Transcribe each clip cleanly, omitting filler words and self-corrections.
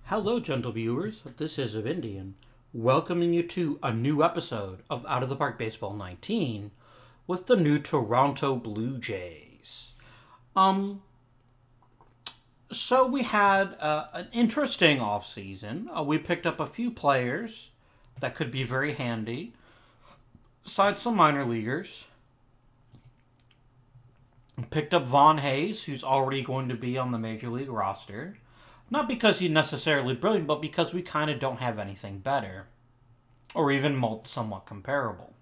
Hello, gentle viewers. This is Indian, welcoming you to a new episode of Out of the Park Baseball 19 with the new Toronto Blue Jays. So we had an interesting offseason. We picked up a few players that could be very handy, signed some minor leaguers, picked up Vaughn Hayes, who's already going to be on the Major League roster. Not because he's necessarily brilliant, but because we kind of don't have anything better. Or even somewhat comparable.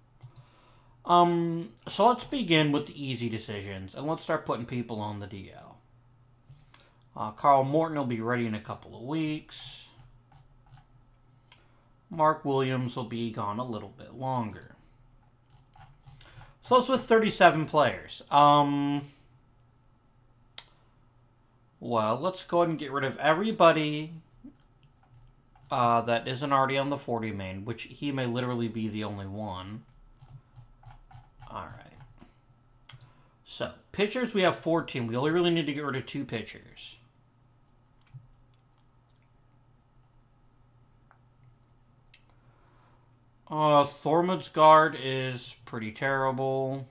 So let's begin with the easy decisions, and let's start putting people on the DL. Carl Morton will be ready in a couple of weeks. Mark Williams will be gone a little bit longer. So it's with 37 players. Well, let's go ahead and get rid of everybody that isn't already on the 40 main, which he may literally be the only one. Alright. So, pitchers, we have 14. We only really need to get rid of 2 pitchers. Thormod's guard is pretty terrible.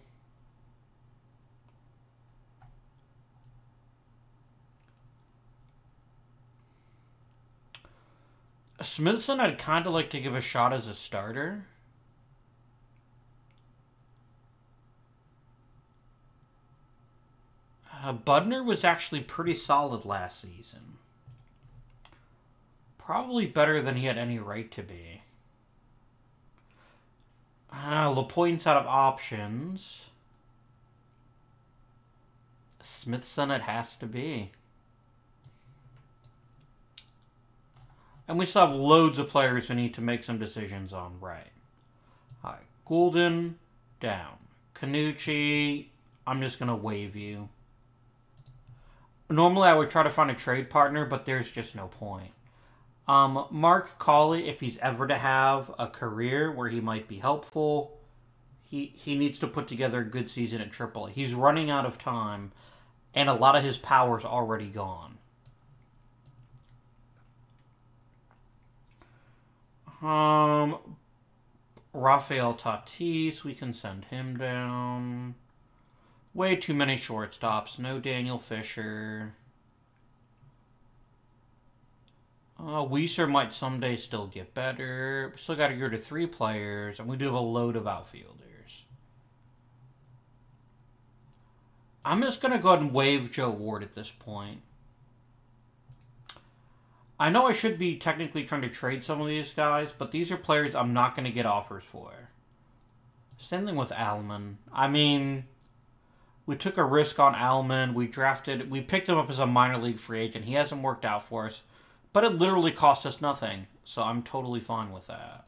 Smithson, I'd kind of like to give a shot as a starter. Budner was actually pretty solid last season. Probably better than he had any right to be. LaPointe's out of options. Smithson it has to be. And we still have loads of players we need to make some decisions on, right? Alright, Goulden, down. Canucci, I'm just going to waive you. Normally I would try to find a trade partner, but there's just no point. Mark Cauley, if he's ever to have a career where he might be helpful, he needs to put together a good season at AAA. He's running out of time, and a lot of his power's already gone. Rafael Tatis, we can send him down. Way too many shortstops. No Daniel Fisher. Weiser might someday still get better. We still got to go to 3 players, and we do have a load of outfielders. I'm just going to go ahead and waive Joe Ward at this point. I know I should be technically trying to trade some of these guys, but these are players I'm not going to get offers for. Same thing with Alman. I mean, we took a risk on Alman. We picked him up as a minor league free agent. He hasn't worked out for us, but it literally cost us nothing, so I'm totally fine with that.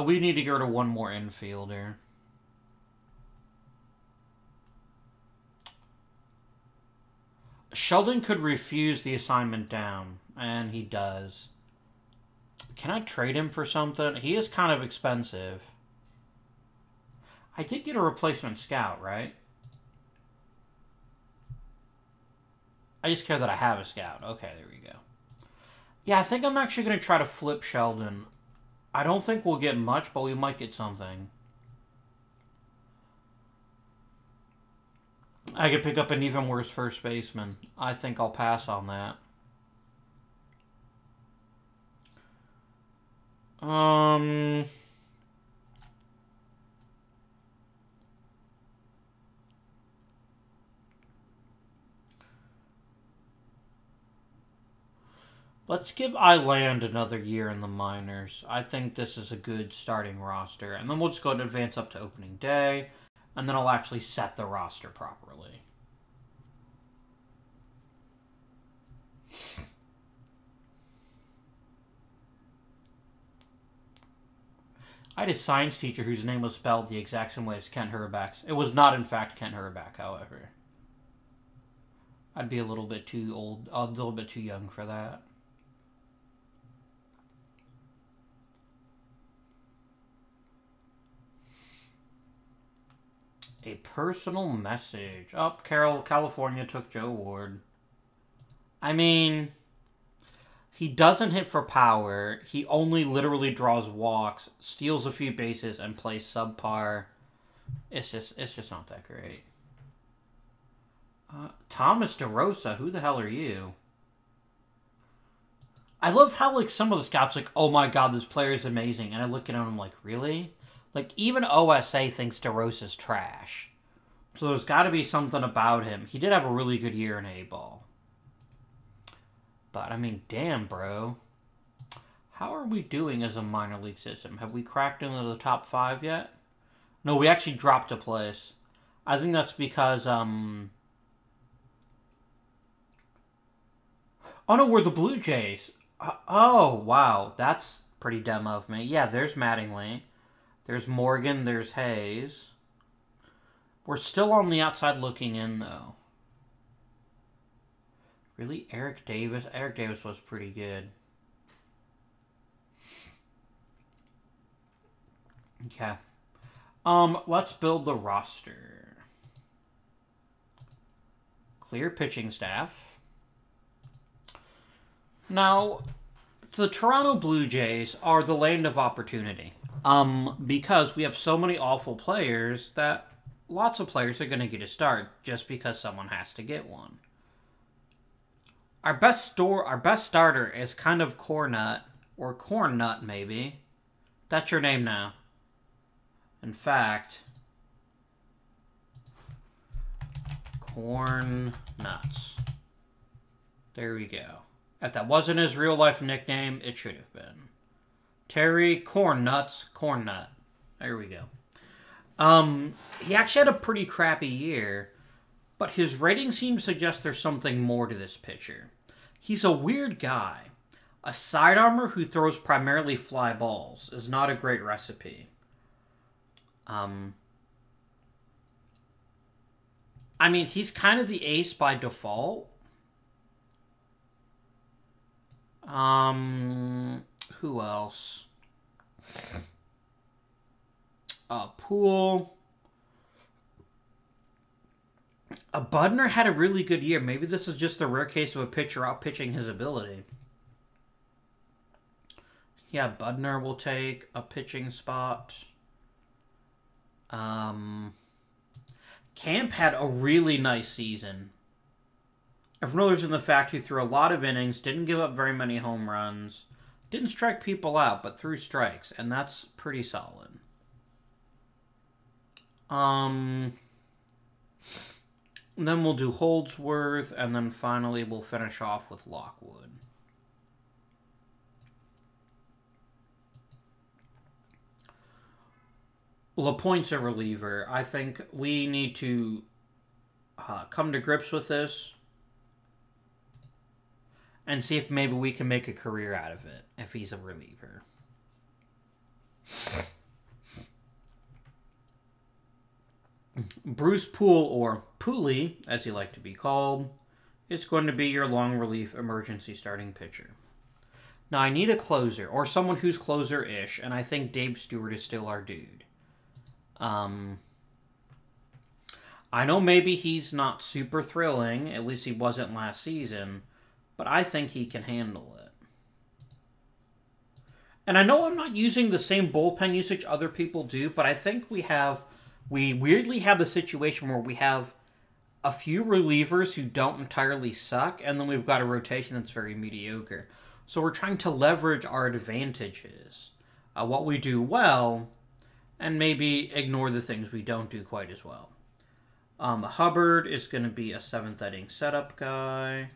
We need to get rid of one more infielder. Sheldon could refuse the assignment down, and he does. Can I trade him for something? He is kind of expensive. I did get a replacement scout, right? I just care that I have a scout. Okay, there we go. Yeah, I think I'm actually going to try to flip Sheldon. I don't think we'll get much, but we might get something. I could pick up an even worse first baseman. I think I'll pass on that. Let's give Iland another year in the minors. I think this is a good starting roster. And then we'll just go ahead and advance up to opening day. And then I'll actually set the roster properly. I had a science teacher whose name was spelled the exact same way as Kent Hrbek's. It was not, in fact, Kent Hrbek, however. I'd be a little bit too old, a little bit too young for that. A personal message. Oh, California took Joe Ward. I mean, he doesn't hit for power. He only literally draws walks, steals a few bases, and plays subpar. It's just not that great. Thomas DeRosa, who the hell are you? I love how, like, some of the scouts like, oh my god, this player is amazing. And I look at him and I'm like, really? Like, even OSA thinks DeRosa's trash. So there's got to be something about him. He did have a really good year in A-ball. But, I mean, damn, bro. How are we doing as a minor league system? Have we cracked into the top 5 yet? No, we actually dropped a place. I think that's because, Oh, no, we're the Blue Jays. Oh, wow. That's pretty dumb of me. Yeah, there's Mattingly. There's Morgan. There's Hayes. We're still on the outside looking in, though. Really? Eric Davis? Eric Davis was pretty good. Okay. Let's build the roster. Clear pitching staff. Now, the Toronto Blue Jays are the land of opportunity. Because we have so many awful players that lots of players are going to get a start just because someone has to get one. Our best starter is kind of Cornut, or Corn Nut, maybe. That's your name now. In fact, Corn Nuts. There we go. If that wasn't his real-life nickname, it should have been. Terry Corn Nuts, Corn Nut. There we go. He actually had a pretty crappy year, but his rating seems to suggest there's something more to this pitcher. He's a weird guy. A sidearmer who throws primarily fly balls is not a great recipe. I mean, he's kind of the ace by default. Who else? Poole. Budner had a really good year. Maybe this is just the rare case of a pitcher out-pitching his ability. Yeah, Budner will take a pitching spot. Camp had a really nice season. Everyone knows in the fact he threw a lot of innings, didn't give up very many home runs, didn't strike people out, but threw strikes, and that's pretty solid. And then we'll do Holdsworth, and then finally we'll finish off with Lockwood. LaPointe's a reliever. I think we need to come to grips with this and see if maybe we can make a career out of it if he's a reliever. Bruce Poole, or Pooley, as he liked to be called, is going to be your long relief emergency starting pitcher. Now, I need a closer, or someone who's closer-ish, and I think Dave Stewart is still our dude. I know maybe he's not super thrilling, at least he wasn't last season, but I think he can handle it. And I know I'm not using the same bullpen usage other people do, but I think we weirdly have the situation where we have a few relievers who don't entirely suck, and then we've got a rotation that's very mediocre. So we're trying to leverage our advantages, what we do well, and maybe ignore the things we don't do quite as well. Hubbard is going to be a 7th inning setup guy.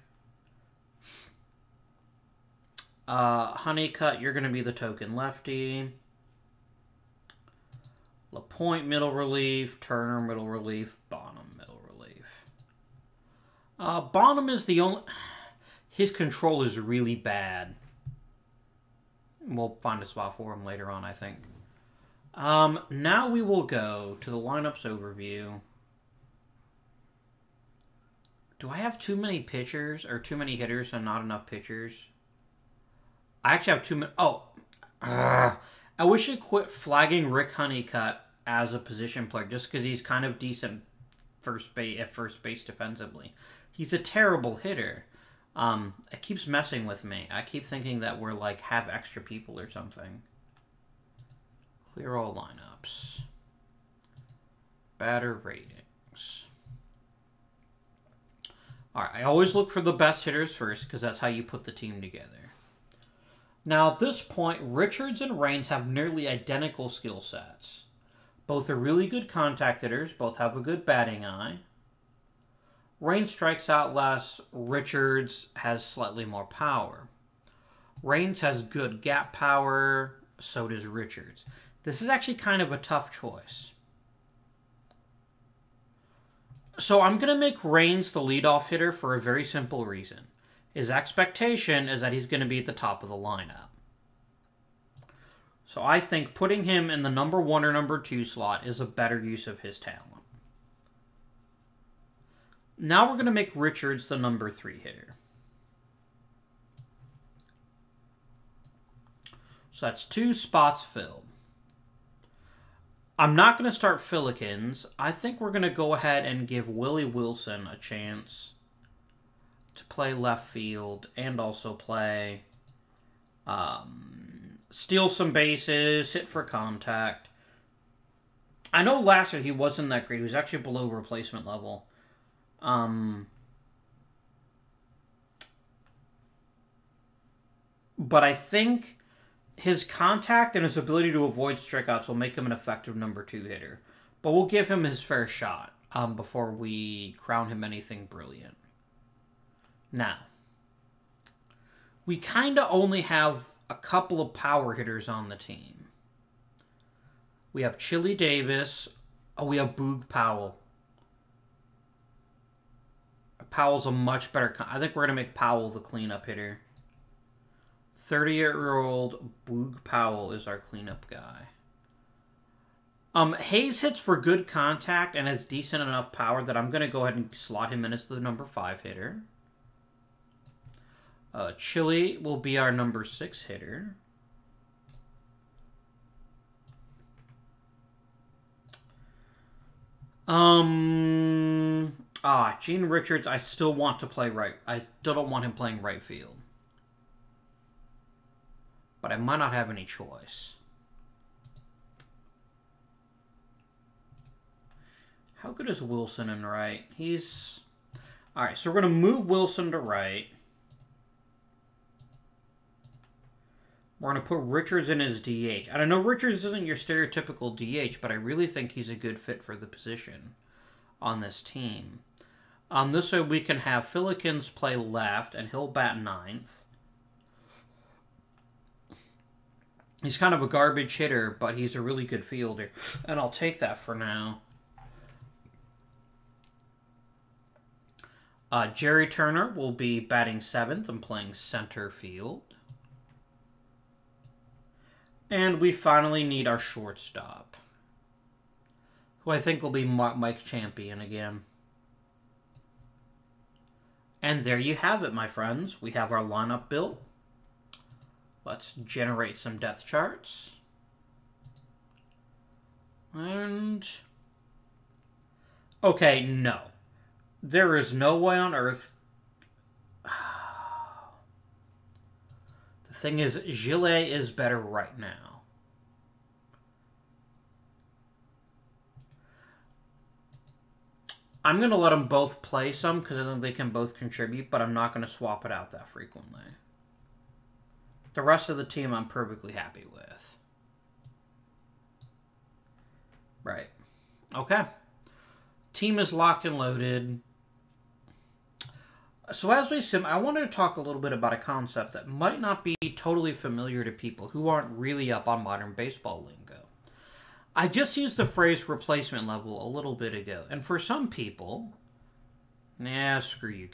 Honeycutt, you're going to be the token lefty. LaPointe, middle relief. Turner, middle relief. Bonham, middle relief. Bonham is the only... His control is really bad. We'll find a spot for him later on, I think. Now we will go to the lineups overview. Do I have too many pitchers or too many hitters and not enough pitchers? I actually have too many... Oh. I wish I quit flagging Rick Honeycutt as a position player just because he's kind of decent at first base defensively. He's a terrible hitter. It keeps messing with me. I keep thinking that we're like have extra people or something. Clear all lineups. Batter ratings. Alright, I always look for the best hitters first because that's how you put the team together. Now at this point, Richards and Raines have nearly identical skill sets. Both are really good contact hitters, both have a good batting eye. Raines strikes out less, Richards has slightly more power. Raines has good gap power, so does Richards. This is actually kind of a tough choice. So I'm going to make Raines the leadoff hitter for a very simple reason. His expectation is that he's going to be at the top of the lineup. So I think putting him in the number 1 or number 2 slot is a better use of his talent. Now we're going to make Richards the number 3 hitter. So that's 2 spots filled. I'm not going to start Fillikins. I think we're going to go ahead and give Willie Wilson a chance to play left field and also play, steal some bases, hit for contact. I know last year he wasn't that great. He was actually below replacement level. But I think his contact and his ability to avoid strikeouts will make him an effective number 2 hitter. But we'll give him his fair shot before we crown him anything brilliant. Now, we kind of only have a couple of power hitters on the team. We have Chili Davis. Oh, we have Boog Powell. Powell's a much better... I think we're going to make Powell the cleanup hitter. 38-year-old Boog Powell is our cleanup guy. Hayes hits for good contact and has decent enough power that I'm going to go ahead and slot him in as the number 5 hitter. Chili will be our number 6 hitter. Gene Richards, I still want to play right. I still don't want him playing right field. But I might not have any choice. How good is Wilson in right? He's... Alright, so we're going to move Wilson to right. We're going to put Richards in his DH. And I know Richards isn't your stereotypical DH, but I really think he's a good fit for the position on this team. This way we can have Fillikins play left, and he'll bat 9th. He's kind of a garbage hitter, but he's a really good fielder. And I'll take that for now. Jerry Turner will be batting 7th and playing center field. And we finally need our shortstop, who I think will be Mike Champion again. And there you have it, my friends. We have our lineup built. Let's generate some depth charts. And... okay, no. There is no way on earth... the thing is, Gillet is better right now. I'm going to let them both play some because I think they can both contribute, but I'm not going to swap it out that frequently. The rest of the team I'm perfectly happy with. Right. Okay. Team is locked and loaded. So as we sim, I wanted to talk a little bit about a concept that might not be totally familiar to people who aren't really up on modern baseball lingo. I just used the phrase replacement level a little bit ago, and for some people, nah, screw you,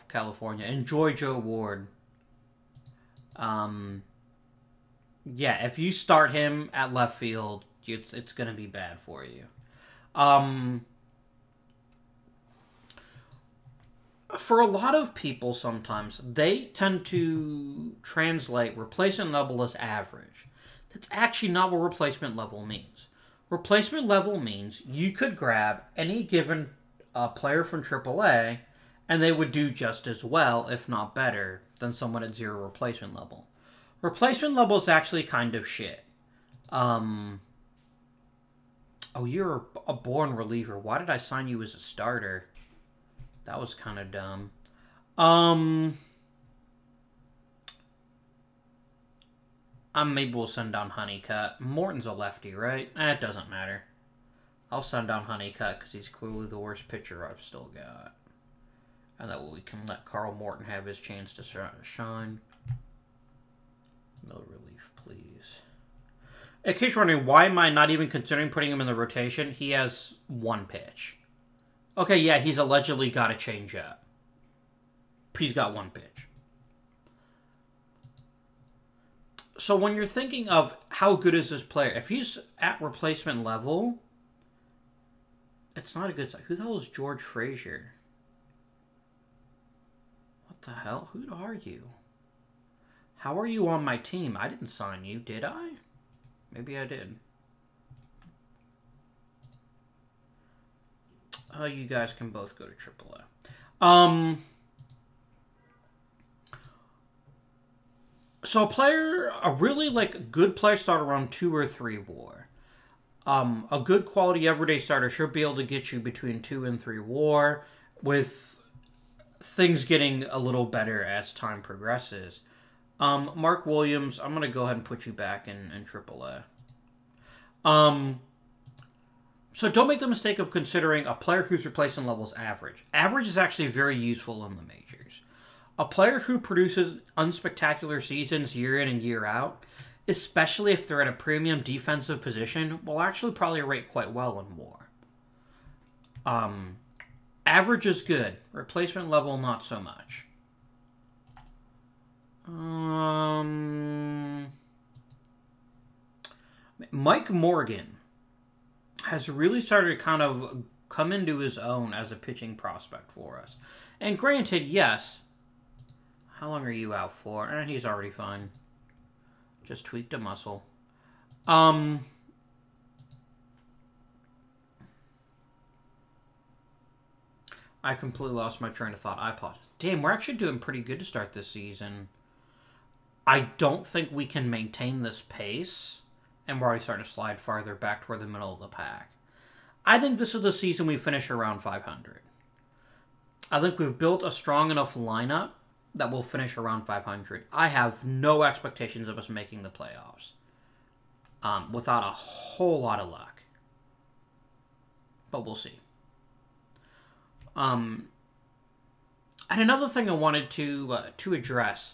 California. Enjoy Joe Ward. Yeah, if you start him at left field, it's going to be bad for you. For a lot of people sometimes, they tend to translate replacement level as average. That's actually not what replacement level means. Replacement level means you could grab any given player from AAA And they would do just as well, if not better, than someone at 0 replacement level. Replacement level is actually kind of shit. Oh, you're a born reliever. Why did I sign you as a starter? That was kind of dumb. Maybe we'll send down Honeycutt. Morton's a lefty, right? It doesn't matter. I'll send down Honeycutt because he's clearly the worst pitcher I've still got. And that way we can let Carl Morton have his chance to shine. No relief, please. In case you're wondering, why am I not even considering putting him in the rotation? He has 1 pitch. Okay, yeah, he's allegedly got a changeup. He's got 1 pitch. So when you're thinking of how good is this player, if he's at replacement level, it's not a good sign. Who the hell is George Frazier? What the hell? Who are you? How are you on my team? I didn't sign you, did I? Maybe I did. You guys can both go to AAA. So a really good player starter around 2 or 3 WAR. A good quality everyday starter should be able to get you between 2 and 3 WAR, with things getting a little better as time progresses. Mark Williams, I'm going to go ahead and put you back in AAA. So don't make the mistake of considering a player whose replacement level is average. Average is actually very useful in the majors. A player who produces unspectacular seasons year in and year out, especially if they're at a premium defensive position, will actually probably rate quite well in WAR. Average is good. Replacement level, not so much. Mike Morgan has really started to kind of come into his own as a pitching prospect for us. And granted, yes. How long are you out for? He's already fine. Just tweaked a muscle. I completely lost my train of thought. I apologize. Damn, we're actually doing pretty good to start this season. I don't think we can maintain this pace, and we're already starting to slide farther back toward the middle of the pack. I think this is the season we finish around 500. I think we've built a strong enough lineup that will finish around 500. I have no expectations of us making the playoffs without a whole lot of luck. But we'll see. And another thing I wanted to address.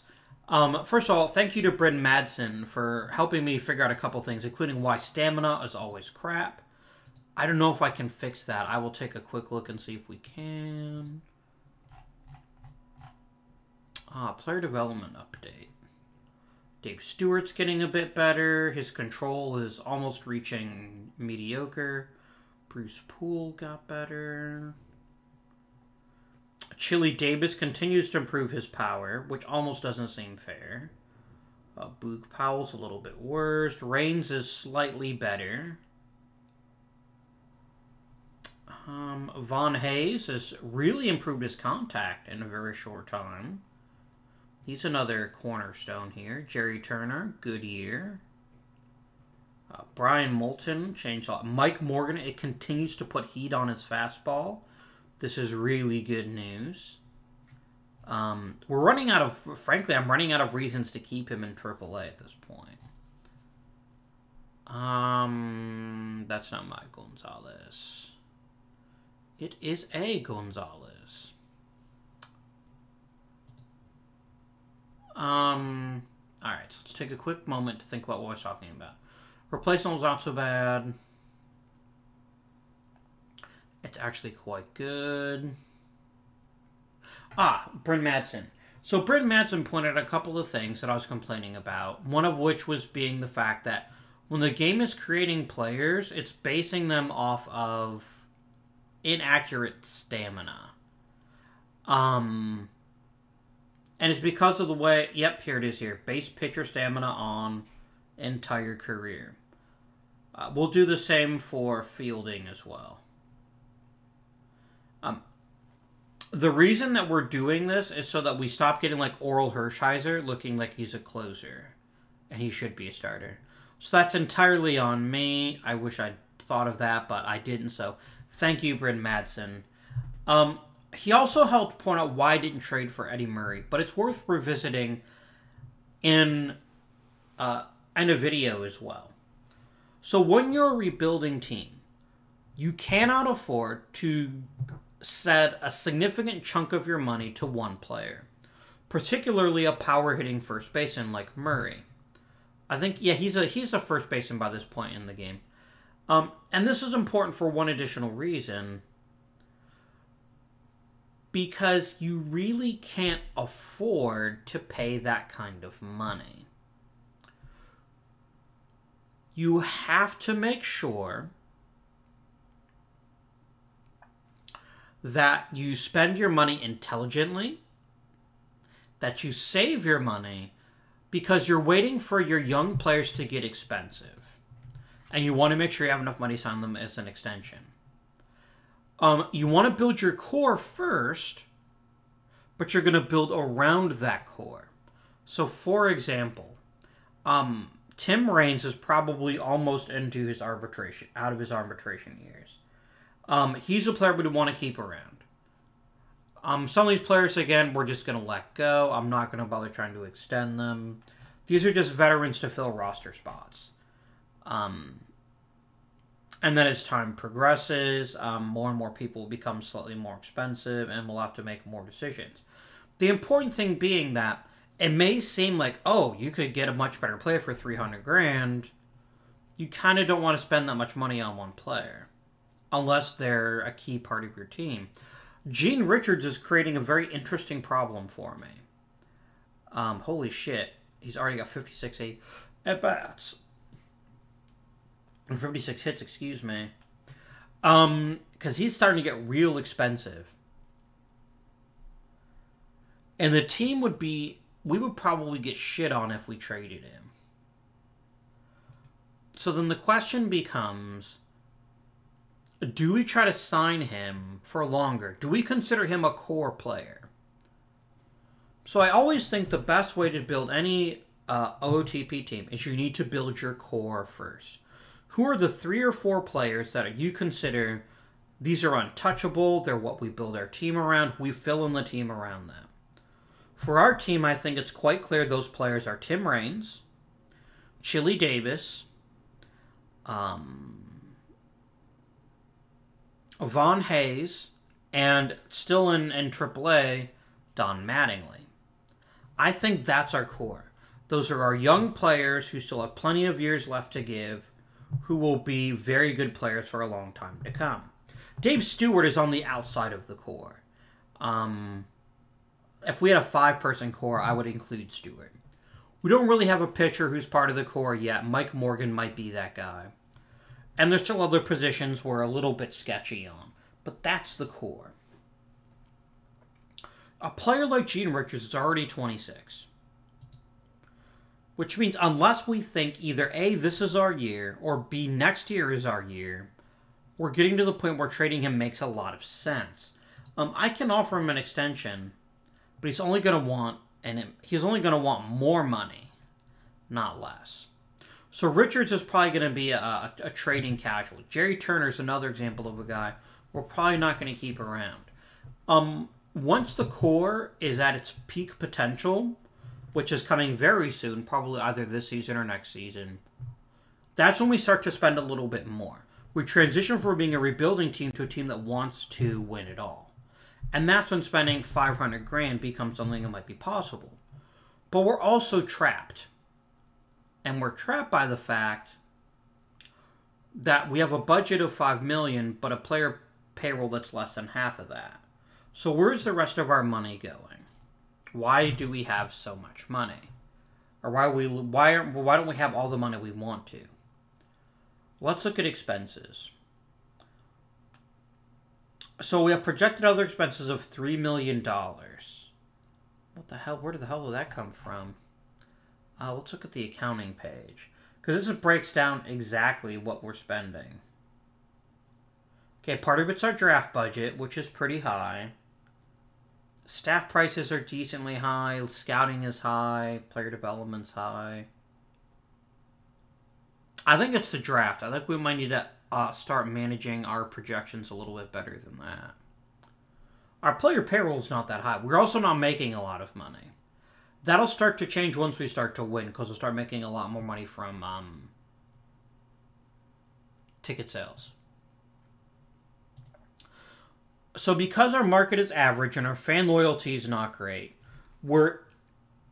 First of all, thank you to Bryn Madsen for helping me figure out a couple things, including why stamina is always crap. I don't know if I can fix that. I will take a quick look and see if we can. Player development update. Dave Stewart's getting a bit better. His control is almost reaching mediocre. Bruce Poole got better. Chili Davis continues to improve his power, which almost doesn't seem fair. Boog Powell's a little bit worse. Reigns is slightly better. Von Hayes has really improved his contact in a very short time. He's another cornerstone here. Jerry Turner, good year. Brian Moulton changed a lot. Mike Morgan, it continues to put heat on his fastball. This is really good news. We're running out of... Frankly, I'm running out of reasons to keep him in AAA at this point. That's not Mike Gonzalez. It is A. Gonzalez. Alright, so let's take a quick moment to think about what we're talking about. Replacement was not so bad. It's actually quite good. Bryn Madsen. So Bryn Madsen pointed out a couple of things that I was complaining about. One of which was being the fact that when the game is creating players, it's basing them off of inaccurate stamina. And it's because of the way... Yep, here it is here. Base pitcher stamina on entire career. We'll do the same for fielding as well. The reason that we're doing this is so that we stop getting like Oral Hershiser looking like he's a closer. And he should be a starter. So that's entirely on me. I wish I'd thought of that, but I didn't. So thank you, Bryn Madsen. He also helped point out why I didn't trade for Eddie Murray. But it's worth revisiting in a video as well. So when you're a rebuilding team, you cannot afford to set a significant chunk of your money to one player, particularly a power-hitting first baseman like Murray. I think, yeah, he's a first baseman by this point in the game. And this is important for one additional reason. Because you really can't afford to pay that kind of money. You have to make sure that you spend your money intelligently, that you save your money, because you're waiting for your young players to get expensive. And you want to make sure you have enough money to sign them as an extension. You want to build your core first, but you're going to build around that core. So, for example, Tim Raines is probably almost into his arbitration, out of his arbitration years. He's a player we want to keep around. Some of these players, again, we're just going to let go. I'm not going to bother trying to extend them. These are just veterans to fill roster spots. And then as time progresses, more and more people will become slightly more expensive and we'll have to make more decisions. The important thing being that it may seem like, oh, you could get a much better player for $300,000. You kind of don't want to spend that much money on one player unless they're a key part of your team. Gene Richards is creating a very interesting problem for me. Holy shit. He's already got 56 at-bats. 56 hits, excuse me. Because he's starting to get real expensive. And the team would be... We would probably get shit on if we traded him. So then the question becomes... Do we try to sign him for longer? Do we consider him a core player? So I always think the best way to build any OOTP team is you need to build your core first. Who are the 3 or 4 players that you consider these are untouchable, they're what we build our team around, we fill in the team around them. For our team, I think it's quite clear those players are Tim Raines, Chili Davis, Vaughn Hayes, and still in AAA, Don Mattingly. I think that's our core. Those are our young players who still have plenty of years left to give, who will be very good players for a long time to come. Dave Stewart is on the outside of the core. If we had a 5-person core, I would include Stewart. We don't really have a pitcher who's part of the core yet. Mike Morgan might be that guy. And there's still other positions we're a little bit sketchy on. But that's the core. A player like Gene Richards is already 26. Which means unless we think either A, this is our year, or B, next year is our year, we're getting to the point where trading him makes a lot of sense. I can offer him an extension, but he's only going to want more money, not less. So Richards is probably going to be a trading casualty. Jerry Turner is another example of a guy we're probably not going to keep around. Once the core is at its peak potential, which is coming very soon, probably either this season or next season, that's when we start to spend a little bit more. We transition from being a rebuilding team to a team that wants to win it all. And that's when spending $500,000 becomes something that might be possible. But we're also trapped. And we're trapped by the fact that we have a budget of $5 million, but a player payroll that's less than half of that. So where's the rest of our money going? Why do we have so much money? Or why don't we have all the money we want to? Let's look at expenses. So we have projected other expenses of $3 million. What the hell? Where the hell did that come from? Let's look at the accounting page. Because this breaks down exactly what we're spending. Okay, part of it's our draft budget, which is pretty high. Staff prices are decently high. Scouting is high. Player development's high. I think it's the draft. I think we might need to start managing our projections a little bit better than that. Our player payroll is not that high. We're also not making a lot of money. That'll start to change once we start to win, because we'll start making a lot more money from ticket sales. So because our market is average and our fan loyalty is not great, we're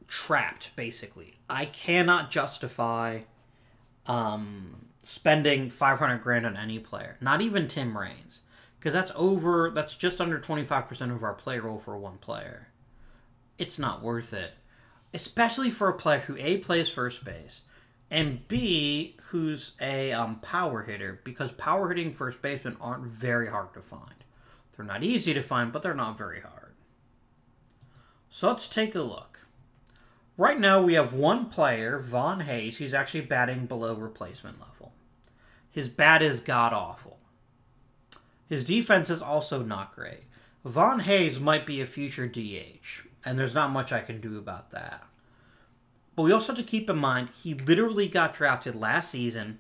trapped, basically. I cannot justify spending 500 grand on any player. Not even Tim Raines. Because that's just under 25% of our play roll for one player. It's not worth it. Especially for a player who A, plays first base, and B, who's a power hitter, because power hitting first basemen aren't very hard to find. They're not easy to find, but they're not very hard. So let's take a look. Right now we have one player, Von Hayes, who's actually batting below replacement level. His bat is god-awful. His defense is also not great. Von Hayes might be a future DH, and there's not much I can do about that. But we also have to keep in mind, he literally got drafted last season.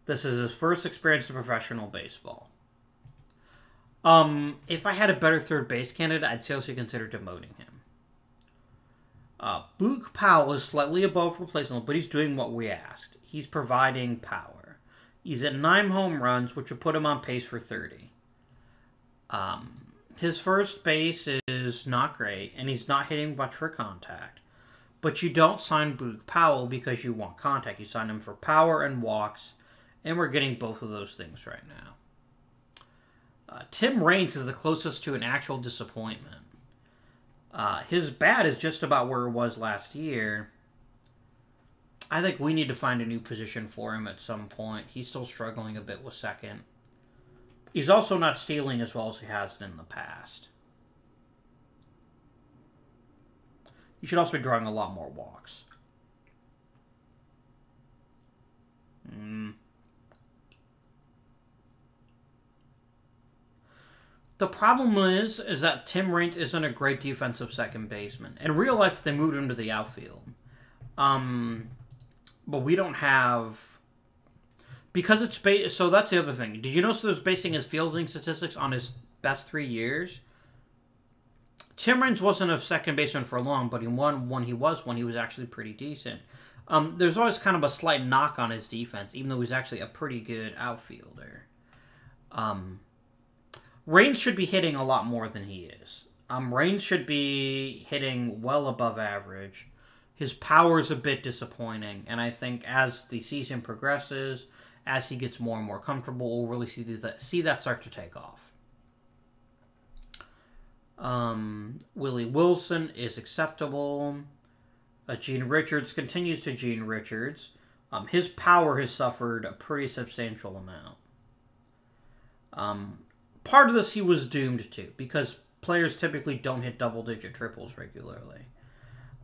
This is his first experience in professional baseball. If I had a better third base candidate, I'd seriously consider demoting him. Boog Powell is slightly above replacement, but he's doing what we asked. He's providing power. He's at 9 home runs, which would put him on pace for 30. His first base is not great, and he's not hitting much for contact. But you don't sign Boog Powell because you want contact. You sign him for power and walks, and we're getting both of those things right now. Tim Raines is the closest to an actual disappointment. His bat is just about where it was last year. I think we need to find a new position for him at some point. He's still struggling a bit with second. He's also not stealing as well as he has in the past. You should also be drawing a lot more walks. The problem is that Tim Raines isn't a great defensive second baseman. In real life, they moved him to the outfield. But we don't have... Because it's so that's the other thing. Did you notice there's basing his fielding statistics on his best 3 years? Tim Raines wasn't a second baseman for long, but when he was actually pretty decent. There's always kind of a slight knock on his defense, even though he's actually a pretty good outfielder. Raines should be hitting a lot more than he is. Raines should be hitting well above average. His power is a bit disappointing, and I think as the season progresses, as he gets more and more comfortable, we'll really see that start to take off. Willie Wilson is acceptable. Gene Richards continues to Gene Richards. His power has suffered a pretty substantial amount. Part of this he was doomed to, because players typically don't hit double-digit triples regularly.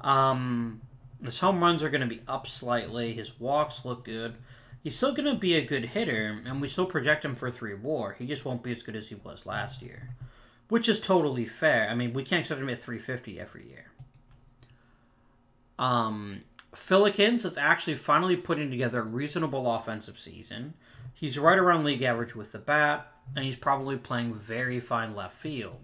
His home runs are going to be up slightly. His walks look good. He's still going to be a good hitter, and we still project him for 3 WAR. He just won't be as good as he was last year, which is totally fair. I mean, we can't expect him at 350 every year. Fillikins is actually finally putting together a reasonable offensive season. He's right around league average with the bat, and he's probably playing very fine left field.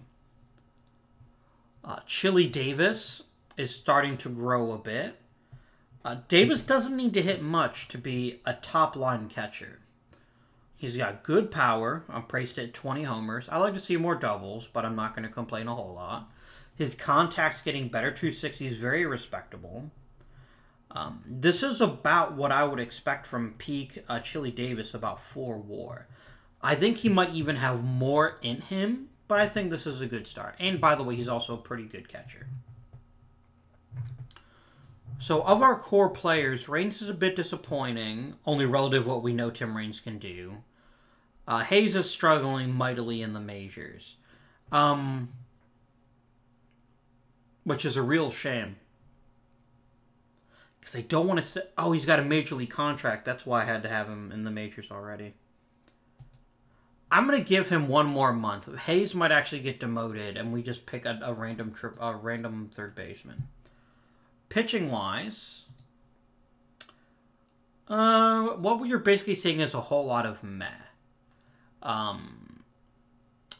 Chili Davis is starting to grow a bit. Davis doesn't need to hit much to be a top-line catcher. He's got good power. I'm priced at 20 homers. I like to see more doubles, but I'm not going to complain a whole lot. His contact's getting better. 260 is very respectable. This is about what I would expect from peak Chili Davis, about 4 WAR. I think he might even have more in him, but I think this is a good start. And by the way, he's also a pretty good catcher. So of our core players, Raines is a bit disappointing, only relative to what we know Tim Raines can do. Hayes is struggling mightily in the majors, which is a real shame. Because I don't want to... Oh, he's got a major league contract. That's why I had to have him in the majors already. I'm going to give him one more month. Hayes might actually get demoted, and we just pick a random third baseman. Pitching-wise, what you're basically seeing is a whole lot of meh.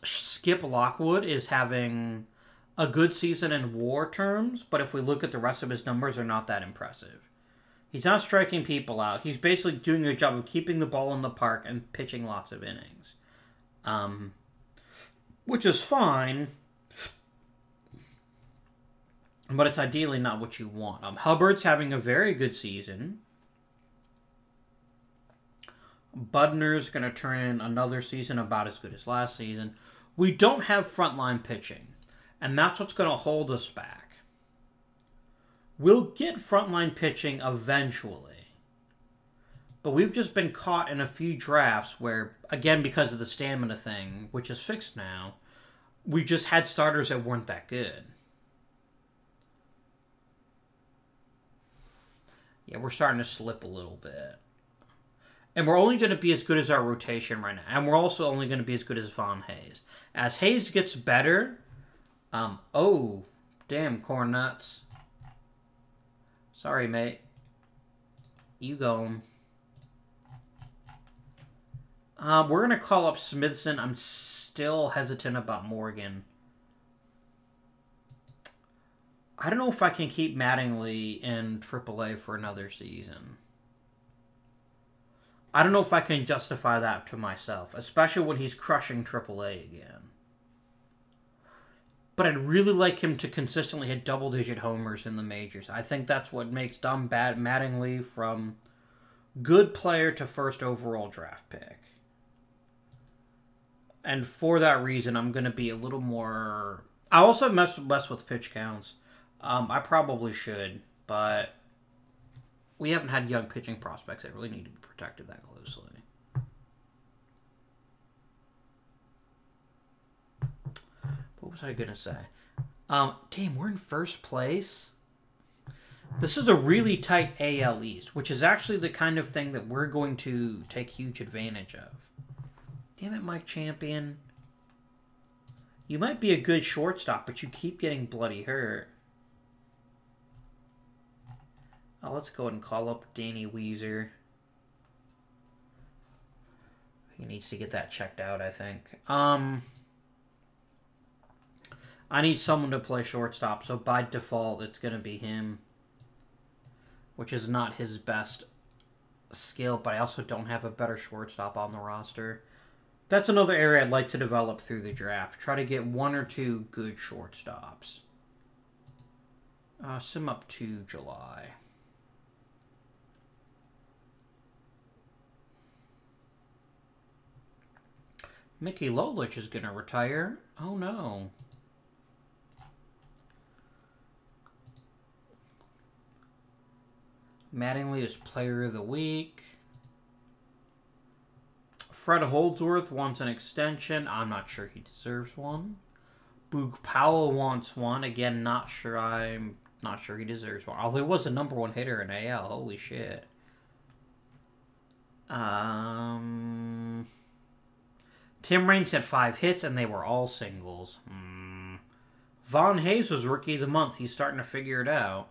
Skip Lockwood is having a good season in WAR terms, but if we look at the rest of his numbers, they're not that impressive. He's not striking people out. He's basically doing a job of keeping the ball in the park and pitching lots of innings. Which is fine, but it's ideally not what you want. Hubbard's having a very good season. Budner's going to turn in another season about as good as last season. We don't have frontline pitching, and that's what's going to hold us back. We'll get frontline pitching eventually, but we've just been caught in a few drafts where, again, because of the stamina thing, which is fixed now, we just had starters that weren't that good. Yeah, we're starting to slip a little bit. And we're only going to be as good as our rotation right now. And we're also only going to be as good as Von Hayes. As Hayes gets better... oh, damn, corn nuts. Sorry, mate. You go. We're going to call up Smithson. I'm still hesitant about Morgan. I don't know if I can keep Mattingly in AAA for another season. I don't know if I can justify that to myself, especially when he's crushing AAA again. But I'd really like him to consistently hit double-digit homers in the majors. I think that's what makes Dom Mattingly from good player to first overall draft pick. And for that reason, I'm going to be a little more... I also mess with pitch counts. I probably should, but we haven't had young pitching prospects that really need to be protected that closely. What was I going to say? Damn, we're in first place. This is a really tight AL East, which is actually the kind of thing that we're going to take huge advantage of. Damn it, Mike Champion. You might be a good shortstop, but you keep getting bloody hurt. Oh, let's go ahead and call up Danny Weezer. He needs to get that checked out, I think. I need someone to play shortstop, so by default, it's going to be him. Which is not his best skill, but I also don't have a better shortstop on the roster. That's another area I'd like to develop through the draft. Try to get one or two good shortstops. Sim up to July. Mickey Lolich is going to retire. Oh, no. Mattingly is Player of the Week. Fred Holdsworth wants an extension. I'm not sure he deserves one. Boog Powell wants one. Again, I'm not sure he deserves one. Although he was the #1 hitter in AL. Holy shit. Tim Raines had 5 hits, and they were all singles. Von Hayes was Rookie of the Month. He's starting to figure it out.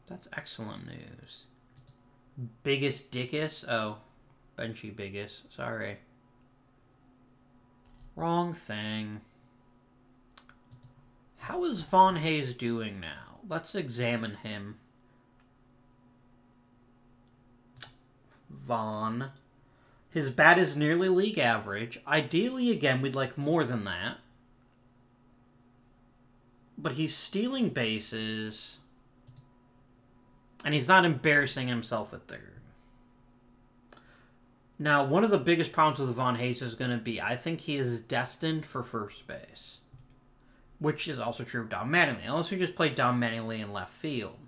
That's excellent news. Biggest Dickus? Oh, Benchy Biggest. Sorry. Wrong thing. How is Von Hayes doing now? Let's examine him. Von. His bat is nearly league average. Ideally, again, we'd like more than that. But he's stealing bases. And he's not embarrassing himself at third. Now, one of the biggest problems with Von Hayes is going to be, I think he is destined for first base. Which is also true of Dom Mattingly. Unless we just play Dom Mattingly in left field.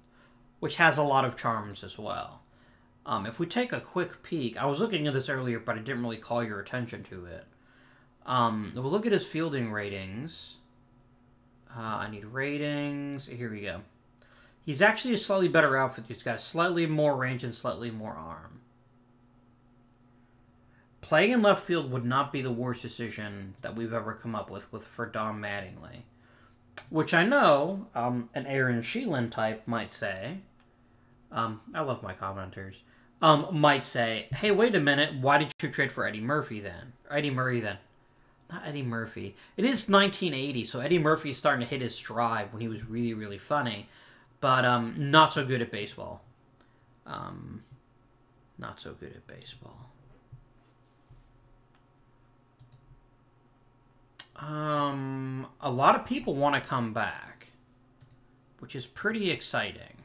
Which has a lot of charms as well. If we take a quick peek, I was looking at this earlier, but I didn't really call your attention to it. We'll look at his fielding ratings. I need ratings. Here we go. He's actually a slightly better outfit. He's got slightly more range and slightly more arm. playing in left field would not be the worst decision that we've ever come up with for Don Mattingly. Which I know an Aaron Sheelan type might say, I love my commenters, might say, hey, wait a minute, why did you trade for Eddie Murphy then? Eddie Murray then. Not Eddie Murphy. It is 1980, so Eddie Murphy's starting to hit his stride when he was really, really funny, but not so good at baseball. Not so good at baseball. A lot of people want to come back, which is pretty exciting.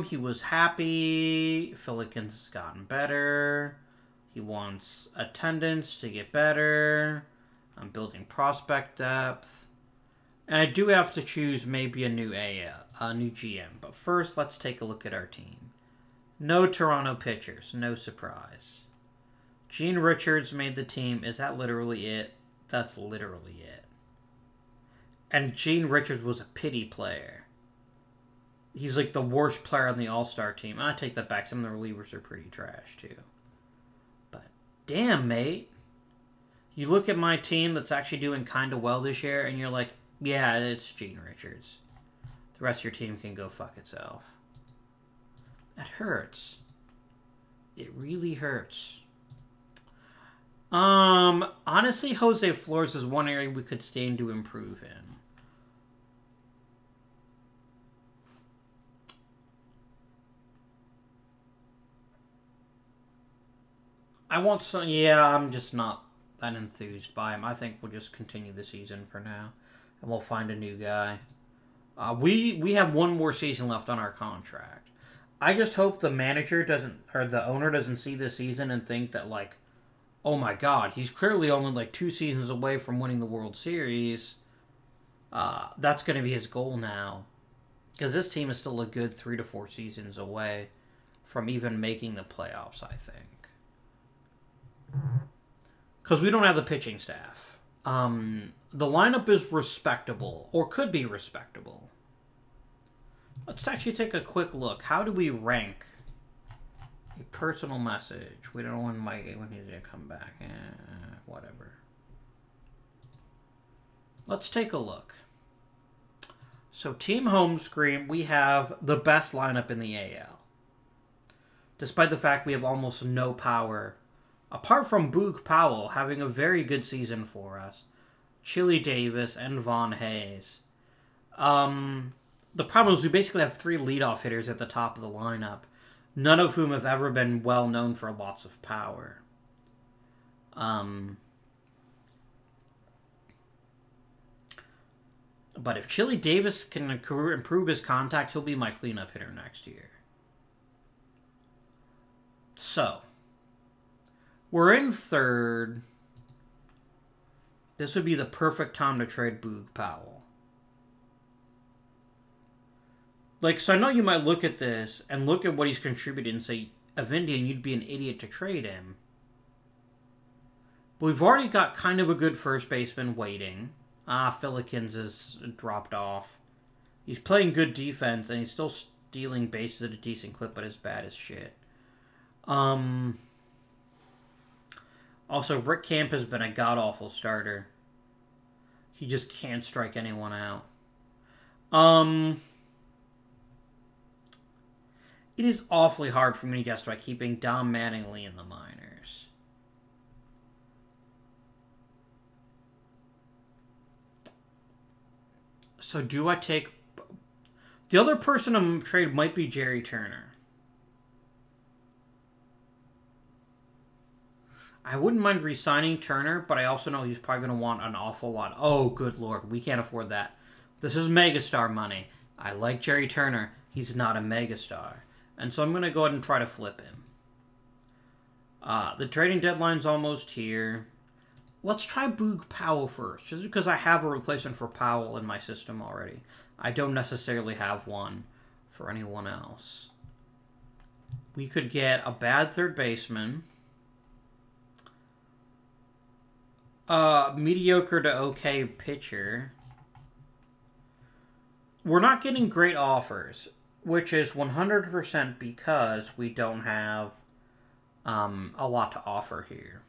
He was happy. Fillikins has gotten better. He wants attendance to get better. I'm building prospect depth. And I do have to choose maybe a new GM. But first, let's take a look at our team. No Toronto pitchers. No surprise. Gene Richards made the team. Is that literally it? That's literally it. And Gene Richards was a pity player. He's like the worst player on the All-Star team. I take that back. Some of the relievers are pretty trash, too. But damn, mate. You look at my team that's actually doing kind of well this year, and you're like, yeah, it's Gene Richards. The rest of your team can go fuck itself. That hurts. It really hurts. Honestly, Jose Flores is one area we could stand to improve in. I want some, yeah, I'm just not that enthused by him. I think we'll just continue the season for now, and we'll find a new guy. We have one more season left on our contract. I just hope the manager doesn't, or the owner doesn't see this season and think that, like, oh my god, he's clearly only like 2 seasons away from winning the World Series. That's going to be his goal now. Because this team is still a good 3 to 4 seasons away from even making the playoffs, I think. Because we don't have the pitching staff. The lineup is respectable, or could be respectable. Let's actually take a quick look. How do we rank? A personal message. We don't know when he's gonna come back. Whatever. Let's take a look. So team home screen, we have the best lineup in the AL. Despite the fact we have almost no power. Apart from Boog Powell having a very good season for us. Chili Davis and Von Hayes. The problem is we basically have 3 leadoff hitters at the top of the lineup. None of whom have ever been well known for lots of power. But if Chili Davis can improve his contact, he'll be my cleanup hitter next year. So, we're in 3rd. This would be the perfect time to trade Boog Powell. Like, so I know you might look at this and look at what he's contributed and say, Avindian, you'd be an idiot to trade him. But we've already got kind of a good first baseman waiting. Fillikins has dropped off. He's playing good defense, and he's still stealing bases at a decent clip, but as bad as shit. Also, Rick Camp has been a god-awful starter. He just can't strike anyone out. It is awfully hard for me to justify keeping Don Mattingly in the minors. So do I take... The other person I'm trade might be Jerry Turner. I wouldn't mind re-signing Turner, but I also know he's probably going to want an awful lot. Oh, good lord, we can't afford that. This is megastar money. I like Jerry Turner. He's not a megastar. And so I'm going to go ahead and try to flip him. The trading deadline's almost here. Let's try Boog Powell first, just because I have a replacement for Powell in my system already. I don't necessarily have one for anyone else. We could get a bad third baseman. Mediocre to okay pitcher. We're not getting great offers, which is 100% because we don't have a lot to offer here.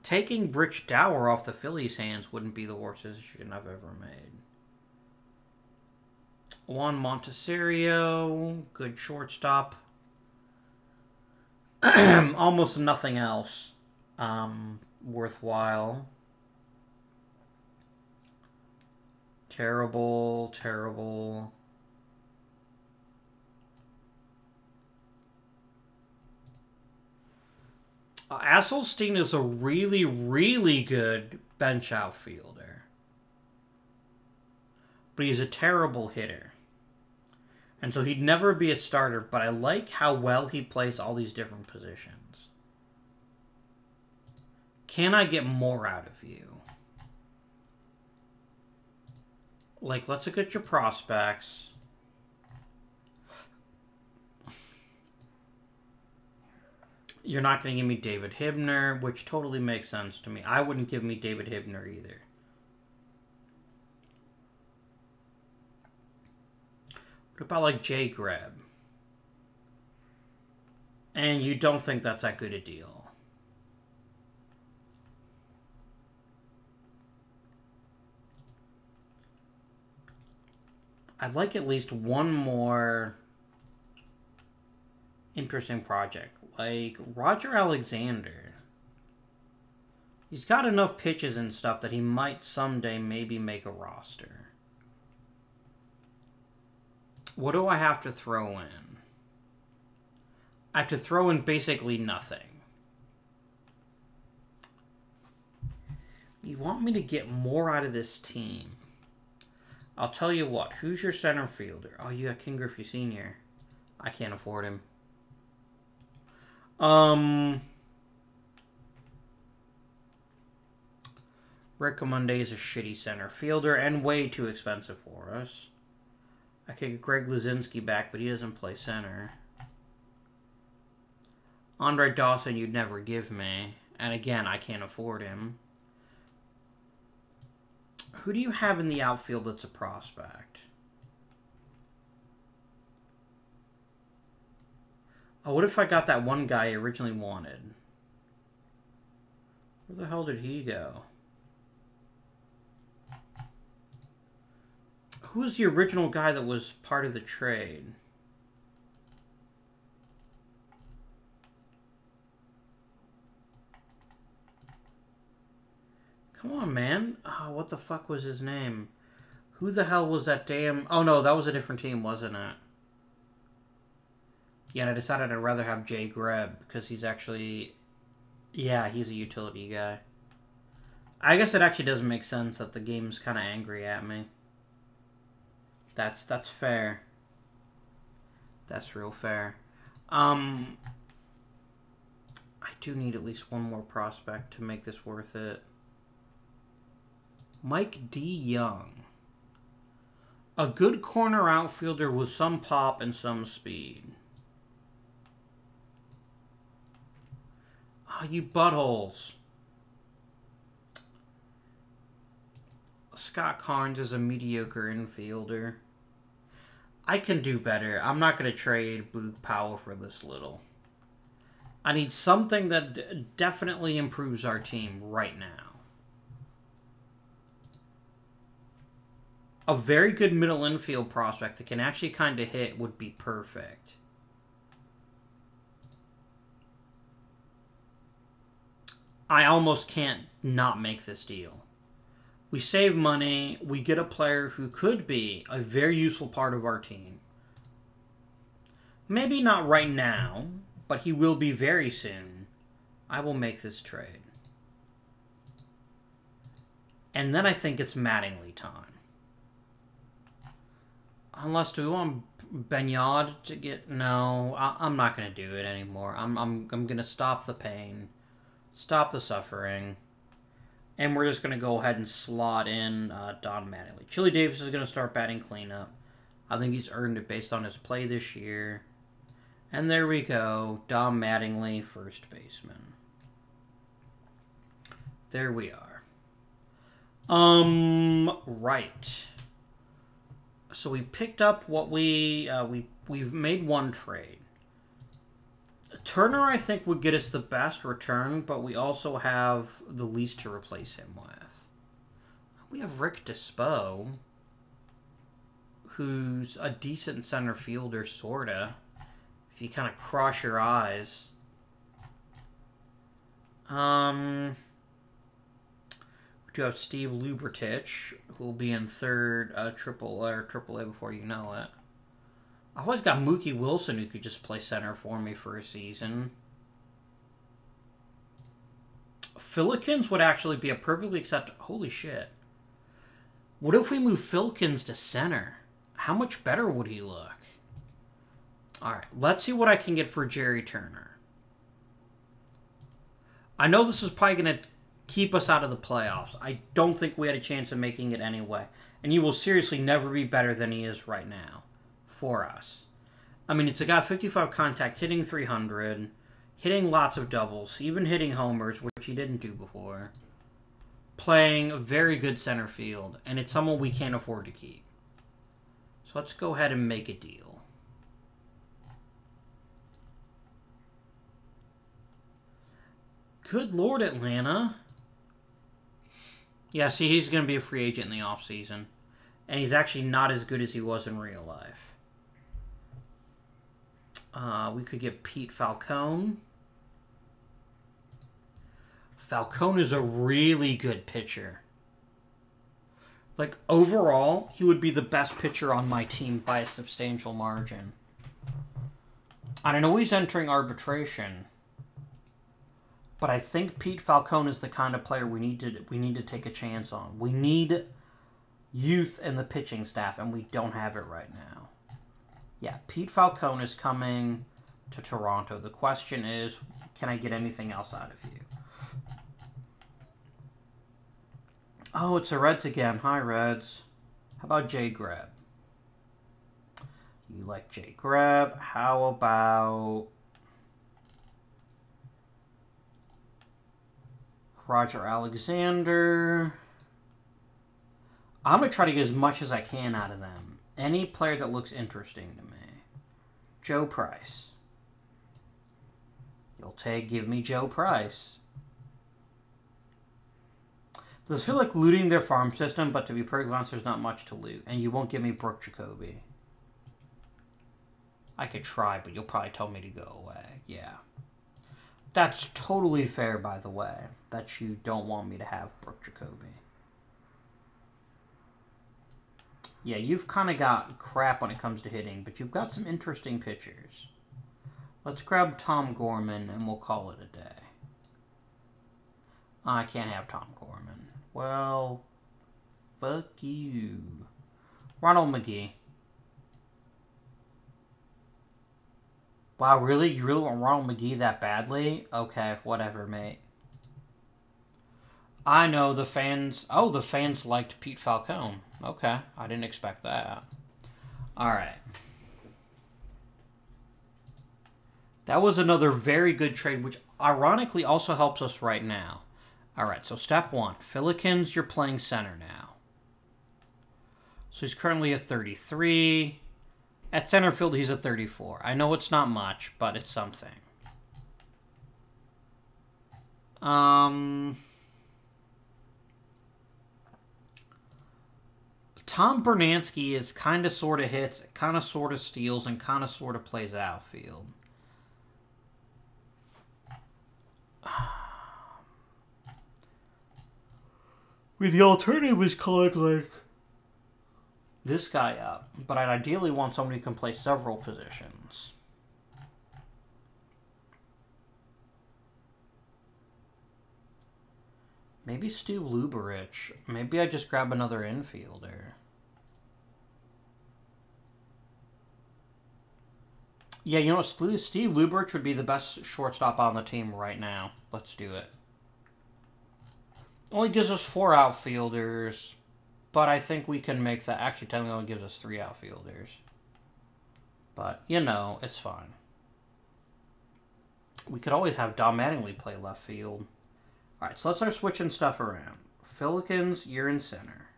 Taking Rich Dower off the Phillies' hands wouldn't be the worst decision I've ever made. Juan Montecchio, good shortstop. Almost nothing else worthwhile. Terrible, terrible. Asselstein is a really, really good bench outfielder. But he's a terrible hitter. And so he'd never be a starter, but I like how well he plays all these different positions. Can I get more out of you? Like, let's look at your prospects. You're not going to give me David Hibner, which totally makes sense to me. I wouldn't give me David Hibner either. What about, like, Jay Greb? And you don't think that's that good a deal. I'd like at least one more interesting project. Like, Roger Alexander. He's got enough pitches and stuff that he might someday maybe make a roster. What do I have to throw in? I have to throw in basically nothing. You want me to get more out of this team? I'll tell you what. Who's your center fielder? Oh, you got King Griffey Sr. I can't afford him. Rick Monday is a shitty center fielder and way too expensive for us. I could get Greg Luzinski back, but he doesn't play center. Andre Dawson you'd never give me. And again, I can't afford him. Who do you have in the outfield that's a prospect? Oh, what if I got that one guy I originally wanted? Where the hell did he go? Who was the original guy that was part of the trade? Come on, man. Oh, what the fuck was his name? Who the hell was that damn... Oh, no, that was a different team, wasn't it? Yeah, and I decided I'd rather have Jay Greb, because he's actually... Yeah, he's a utility guy. I guess it actually doesn't make sense that the game's kind of angry at me. That's fair. That's real fair. I do need at least one more prospect to make this worth it. Mike D. Young. A good corner outfielder with some pop and some speed. Oh, you buttholes. Scott Carnes is a mediocre infielder. I can do better. I'm not going to trade Boog Powell for this little. I need something that definitely improves our team right now. A very good middle infield prospect that can actually kind of hit would be perfect. I almost can't not make this deal. We save money. We get a player who could be a very useful part of our team. Maybe not right now, but he will be very soon. I will make this trade. And then I think it's Mattingly time. Unless, do we want Benyard to get... No, I'm not going to do it anymore. I'm going to stop the pain. Stop the suffering. And we're just going to go ahead and slot in Don Mattingly. Chili Davis is going to start batting cleanup. I think he's earned it based on his play this year. And there we go. Don Mattingly, first baseman. There we are. Right. So we picked up what we've made one trade. Turner, I think, would get us the best return, but we also have the least to replace him with. We have Rick Despo, who's a decent center fielder, sorta, if you kind of cross your eyes. We do have Steve Lubritich, who will be in third, triple A before you know it. I always got Mookie Wilson, who could just play center for me for a season. Philkins would actually be a perfectly acceptable... Holy shit. What if we move Philkins to center? How much better would he look? Alright, let's see what I can get for Jerry Turner. I know this is probably going to keep us out of the playoffs. I don't think we had a chance of making it anyway. And he will seriously never be better than he is right now for us. I mean, it's a guy 55 contact, hitting 300, hitting lots of doubles, even hitting homers, which he didn't do before. Playing a very good center field, and it's someone we can't afford to keep. So let's go ahead and make a deal. Good Lord, Atlanta. Yeah, see, he's going to be a free agent in the offseason. And he's actually not as good as he was in real life. We could get Pete Falcone. Falcone is a really good pitcher. Like, overall, he would be the best pitcher on my team by a substantial margin. And I know he's entering arbitration. But I think Pete Falcone is the kind of player we need to take a chance on. We need youth in the pitching staff, and we don't have it right now. Yeah, Pete Falcone is coming to Toronto. The question is, can I get anything else out of you? Oh, it's the Reds again. Hi, Reds. How about Jay Greb? You like Jay Greb? How about Roger Alexander? I'm going to try to get as much as I can out of them. Any player that looks interesting to me. Joe Price. You'll give me Joe Price. Does it feel like looting their farm system, but to be perfectly honest, there's not much to loot. And you won't give me Brooke Jacoby. I could try, but you'll probably tell me to go away. Yeah. That's totally fair, by the way, that you don't want me to have Brooke Jacoby. Yeah, you've kind of got crap when it comes to hitting, but you've got some interesting pitchers. Let's grab Tom Gorman, and we'll call it a day. I can't have Tom Gorman. Well, fuck you. Ronald McGee. Wow, really? You really want Ronald McGee that badly? Okay, whatever, mate. I know the fans... Oh, the fans liked Pete Falcone. Okay, I didn't expect that. Alright. That was another very good trade, which ironically also helps us right now. Alright, so step one. Philkins, you're playing center now. So he's currently a 33. At center field, he's a 34. I know it's not much, but it's something. Tom Bernansky is kind of sort of hits, kind of sort of steals, and kind of sort of plays outfield. With the alternative is called like this guy up, but I'd ideally want somebody who can play several positions. Maybe Steve Lubritich. Maybe I just grab another infielder. Yeah, you know, Steve Lubritich would be the best shortstop on the team right now. Let's do it. Only gives us 4 outfielders, but I think we can make that. Actually, technically only gives us 3 outfielders. But, you know, it's fine. We could always have Don Mattingly play left field. Alright, so let's start switching stuff around. Philkins, you're in center.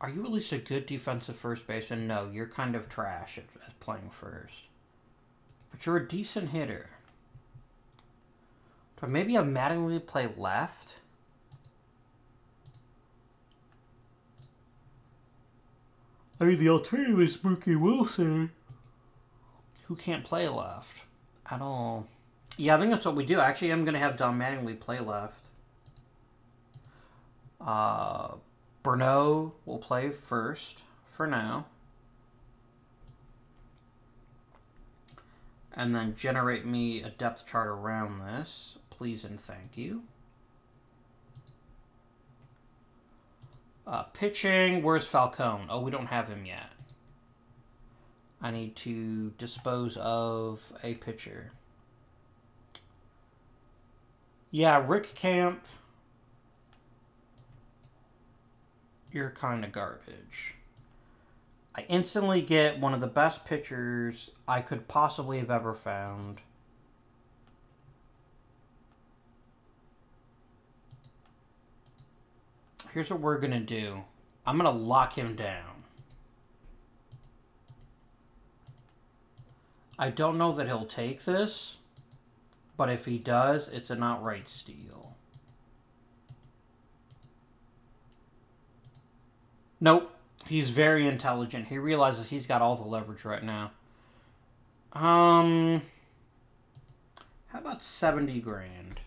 Are you at least a good defensive first baseman? No, you're kind of trash at playing first. But you're a decent hitter. Do I maybe have Mattingly play left? I mean, the alternative is Mookie Wilson, who can't play left at all. Yeah, I think that's what we do. Actually, I'm going to have Don Mattingly play left. Burneau will play first for now. And then generate me a depth chart around this. Please and thank you. Pitching, where's Falcone? Oh, we don't have him yet. I need to dispose of a pitcher. Yeah, Rick Camp. You're kind of garbage. I instantly get one of the best pitchers I could possibly have ever found. Here's what we're going to do. I'm going to lock him down. I don't know that he'll take this, but if he does, it's an outright steal. Nope. He's very intelligent. He realizes he's got all the leverage right now. How about 70 grand?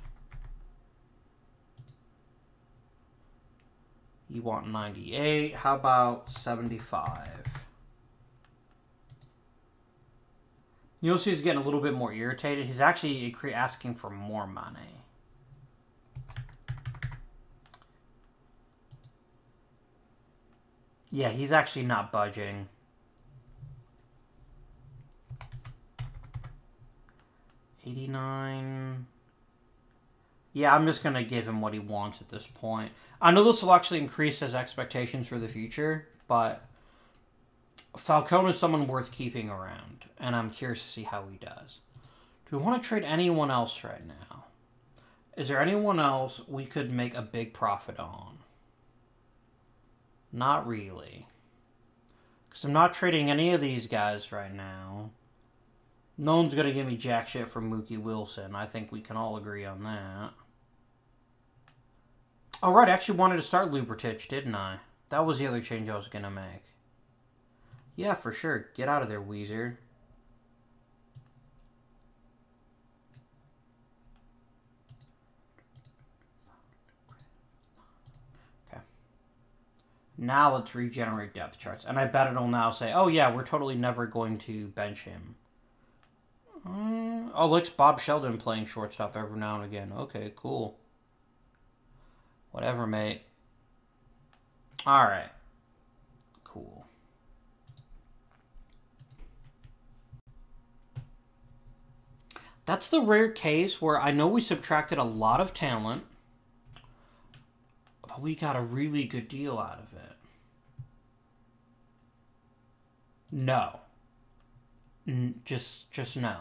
You want 98. How about 75? You'll see he's getting a little bit more irritated. He's actually asking for more money. Yeah, he's actually not budging. $89. Yeah, I'm just going to give him what he wants at this point. I know this will actually increase his expectations for the future, but Falcone is someone worth keeping around, and I'm curious to see how he does. Do we want to trade anyone else right now? Is there anyone else we could make a big profit on? Not really. Because I'm not trading any of these guys right now. No one's going to give me jack shit from Mookie Wilson. I think we can all agree on that. Oh, right. I actually wanted to start Lubertich, didn't I? That was the other change I was going to make. Yeah, for sure. Get out of there, Weezer. Okay. Now let's regenerate depth charts. And I bet it'll now say, oh, yeah, we're totally never going to bench him. Oh, looks Bob Sheldon playing shortstop every now and again. Okay, cool. Whatever, mate. Alright. Cool. That's the rare case where I know we subtracted a lot of talent, but we got a really good deal out of it. No. Just no.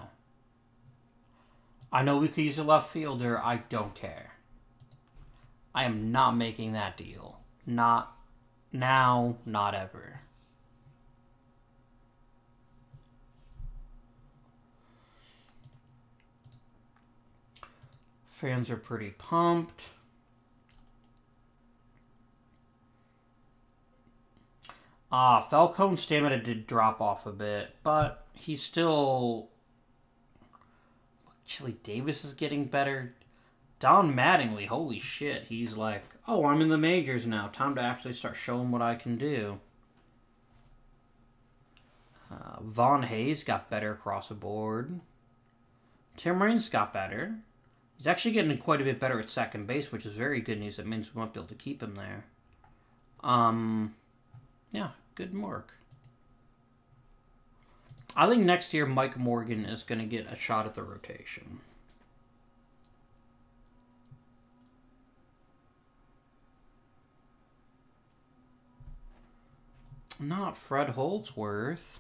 I know we could use a left fielder. I don't care. I am not making that deal. Not now, not ever. Fans are pretty pumped. Falcone's stamina did drop off a bit, but he's still... Chili Davis is getting better. Don Mattingly, holy shit. He's like, oh, I'm in the majors now. Time to actually start showing what I can do. Vaughn Hayes got better across the board. Tim Raines got better. He's actually getting quite a bit better at second base, which is very good news. That means we won't be able to keep him there. Yeah, good work. I think next year Mike Morgan is going to get a shot at the rotation. Not Fred Holdsworth.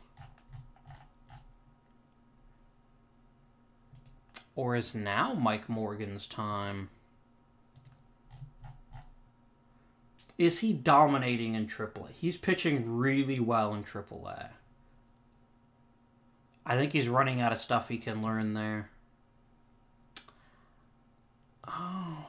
Or is now Mike Morgan's time? Is he dominating in AAA? He's pitching really well in AAA. I think he's running out of stuff he can learn there. Oh.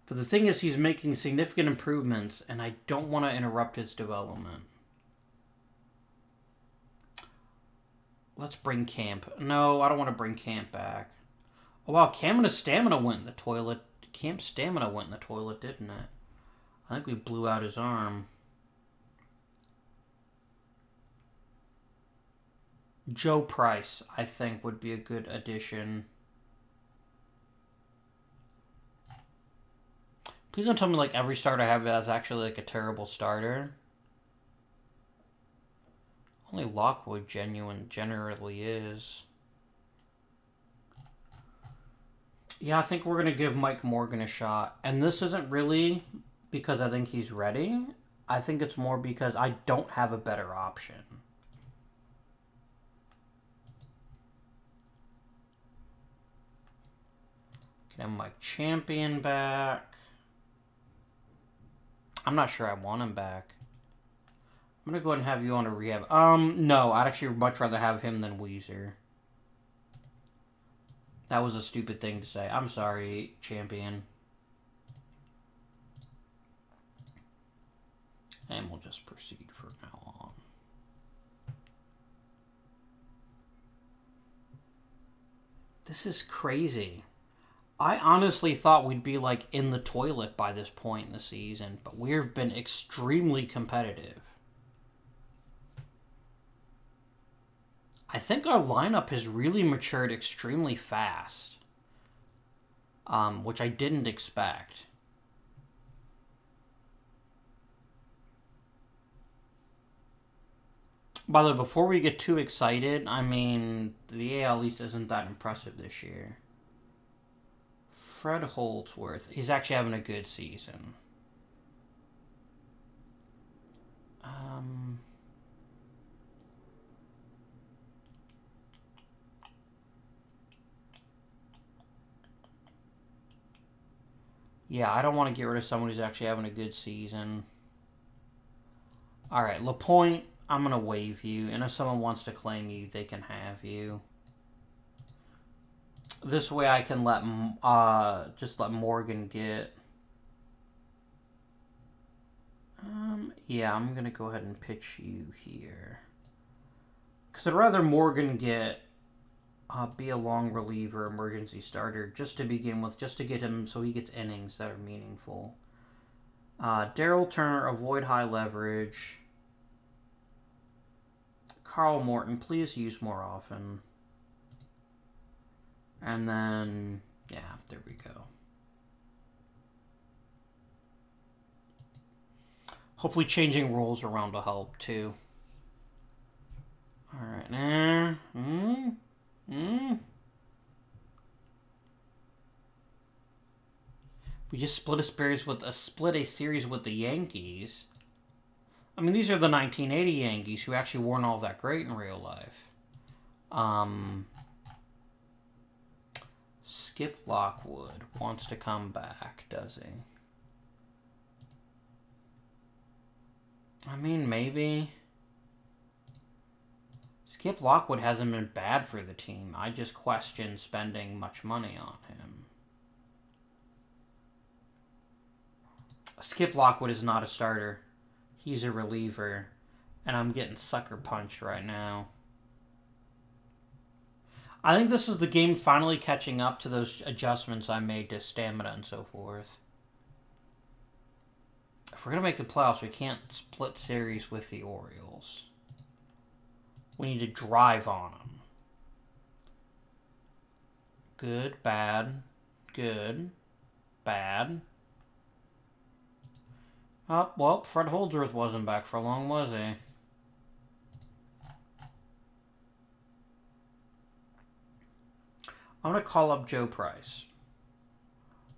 But the thing is, he's making significant improvements, and I don't want to interrupt his development. Let's bring Camp. No, I don't want to bring Camp back. Oh, wow, Camp's stamina went in the toilet. Camp's stamina went in the toilet, didn't it? I think we blew out his arm. Joe Price, I think, would be a good addition. Please don't tell me, like, every starter I have is actually, like, a terrible starter. Only Lockwood generally is. Yeah, I think we're going to give Mike Morgan a shot. And this isn't really because I think he's ready. I think it's more because I don't have a better option. Get him Mike Champion back. I'm not sure I want him back. I'm going to go ahead and have you on a rehab. No, I'd actually much rather have him than Weezer. That was a stupid thing to say. I'm sorry, Champion. And we'll just proceed from now on. This is crazy. I honestly thought we'd be, like, in the toilet by this point in the season, but we've been extremely competitive. I think our lineup has really matured extremely fast, which I didn't expect. By the way, before we get too excited, I mean, the AL East isn't that impressive this year. Fred Holdsworth, he's actually having a good season. Yeah, I don't want to get rid of someone who's actually having a good season. Alright, LaPointe, I'm going to waive you. And if someone wants to claim you, they can have you. This way I can just let Morgan get... yeah, I'm going to go ahead and pitch you here. Because I'd rather Morgan get... be a long reliever, emergency starter, just to begin with, just to get him so he gets innings that are meaningful. Daryl Turner, avoid high leverage. Carl Morton, please use more often. And then, yeah, there we go. Hopefully changing roles around will help, too. Alright, We just split a series with the Yankees. I mean, these are the 1980 Yankees who actually weren't all that great in real life. Skip Lockwood wants to come back, does he? I mean, maybe. Skip Lockwood hasn't been bad for the team. I just question spending much money on him. Skip Lockwood is not a starter. He's a reliever. And I'm getting sucker punched right now. I think this is the game finally catching up to those adjustments I made to stamina and so forth. If we're going to make the playoffs, we can't split series with the Orioles. We need to drive on them. Good, bad, good, bad. Oh, well, Fred Holdsworth wasn't back for long, was he? I'm going to call up Joe Price.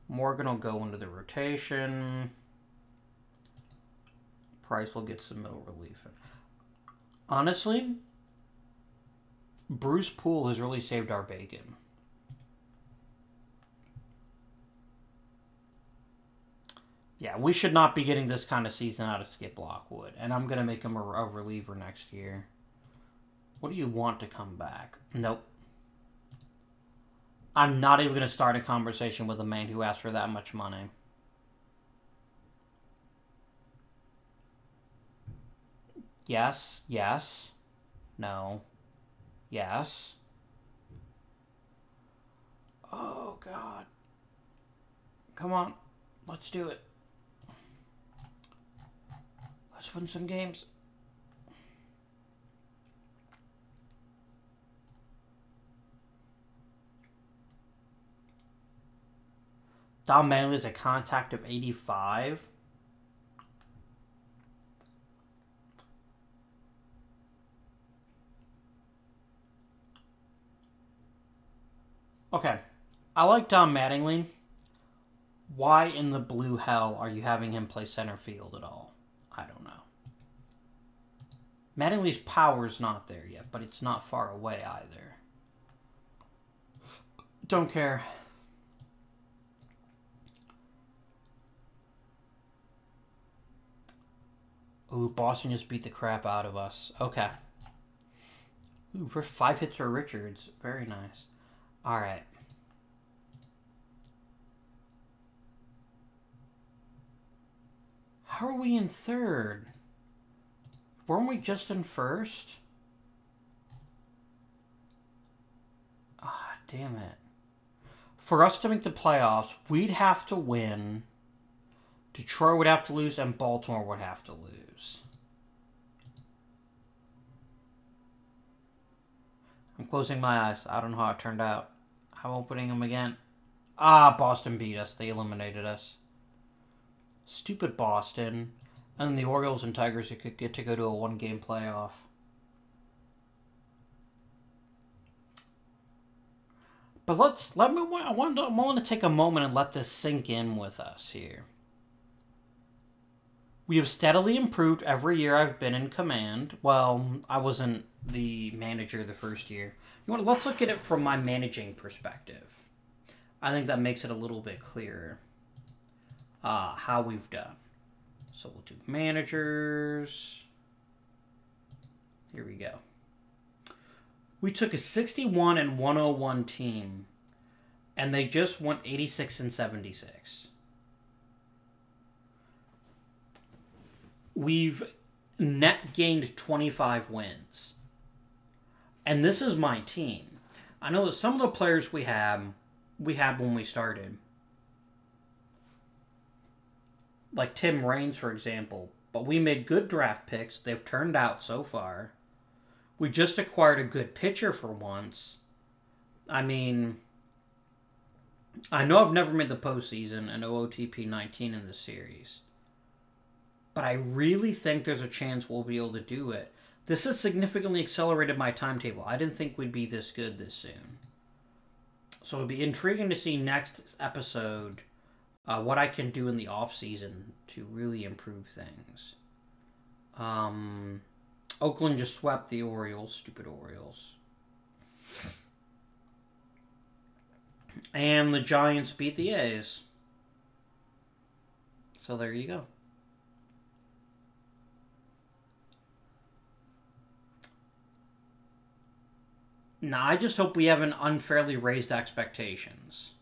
Morgan will go into the rotation. Price will get some middle relief. Honestly, Bruce Poole has really saved our bacon. Yeah, we should not be getting this kind of season out of Skip Lockwood. And I'm going to make him a reliever next year. What do you want to come back? Nope. I'm not even going to start a conversation with a man who asked for that much money. Yes, yes, no, yes. Oh, God. Come on. Let's do it. Let's win some games. Don Manley's a contact of 85. Okay. I like Don Mattingly. Why in the blue hell are you having him play center field at all? I don't know. Mattingly's power's not there yet, but it's not far away either. Don't care. Ooh, Boston just beat the crap out of us. Okay. Ooh, for 5 hits for Richards. Very nice. All right. How are we in third? Weren't we just in first? Ah, damn it. For us to make the playoffs, we'd have to win. Detroit would have to lose, and Baltimore would have to lose. I'm closing my eyes. I don't know how it turned out. I'm opening them again. Ah, Boston beat us. They eliminated us. Stupid Boston. And the Orioles and Tigers could get to go to a 1-game playoff. But I'm willing to take a moment and let this sink in with us here. We have steadily improved every year I've been in command. Well, I wasn't the manager the first year. You know what? Let's look at it from my managing perspective. I think that makes it a little bit clearer how we've done. So we'll do managers. Here we go. We took a 61-101 team, and they just went 86-76. We've net gained 25 wins. And this is my team. I know that some of the players we had when we started. Like Tim Raines, for example. But we made good draft picks. They've turned out so far. We just acquired a good pitcher for once. I mean, I know I've never made the postseason and OOTP 19 in the series. But I really think there's a chance we'll be able to do it. This has significantly accelerated my timetable. I didn't think we'd be this good this soon. So it'll be intriguing to see next episode what I can do in the off-season to really improve things. Oakland just swept the Orioles. Stupid Orioles. And the Giants beat the A's. So there you go. Nah, I just hope we haven't unfairly raised expectations.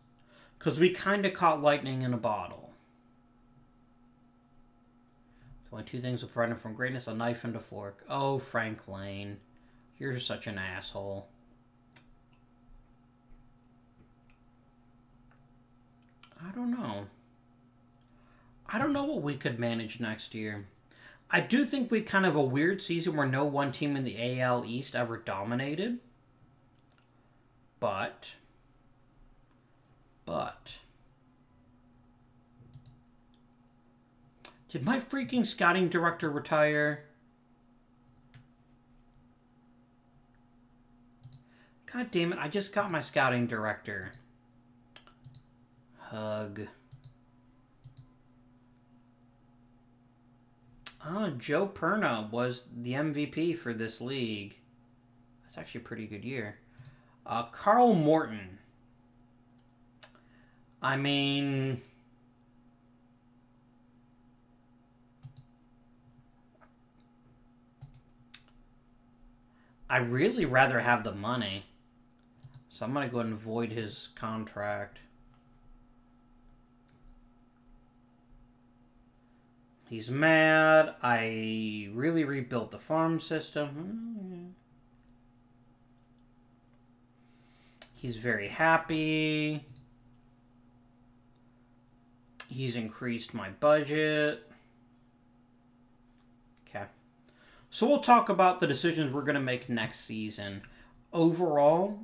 Because we kind of caught lightning in a bottle. There's only 2 things will prevent him from greatness: a knife and a fork. Oh, Frank Lane. You're such an asshole. I don't know. I don't know what we could manage next year. I do think we kind of a weird season where no one team in the AL East ever dominated. But did my freaking scouting director retire? God damn it, I just got my scouting director. Hug. Oh, Joe Perna was the MVP for this league. That's actually a pretty good year. Carl Morton. I mean, I really rather have the money. So I'm going to go ahead and void his contract. He's mad. I really rebuilt the farm system. He's very happy. He's increased my budget. Okay. So we'll talk about the decisions we're going to make next season. Overall,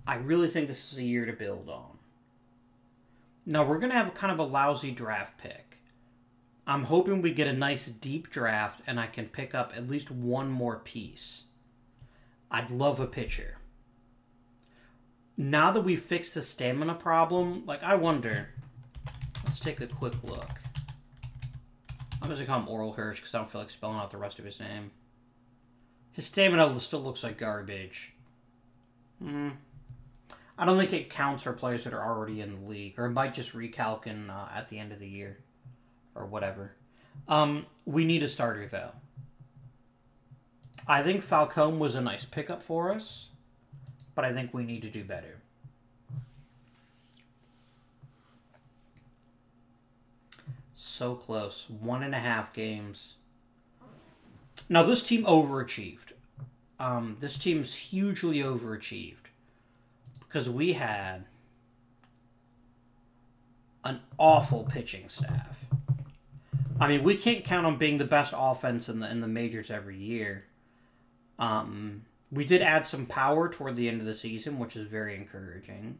I really think this is a year to build on. Now, we're going to have kind of a lousy draft pick. I'm hoping we get a nice deep draft and I can pick up at least one more piece. I'd love a pitcher. Now that we've fixed the stamina problem, like, I wonder. Let's take a quick look. I'm just going to call him Oral Hirsch because I don't feel like spelling out the rest of his name. His stamina still looks like garbage. I don't think it counts for players that are already in the league. Or it might just recalc at the end of the year. Or whatever. We need a starter, though. I think Falcone was a nice pickup for us. But I think we need to do better. So close. 1.5 games. Now, this team overachieved. This team's hugely overachieved. Because we had an awful pitching staff. I mean, we can't count on being the best offense in the majors every year. We did add some power toward the end of the season, which is very encouraging.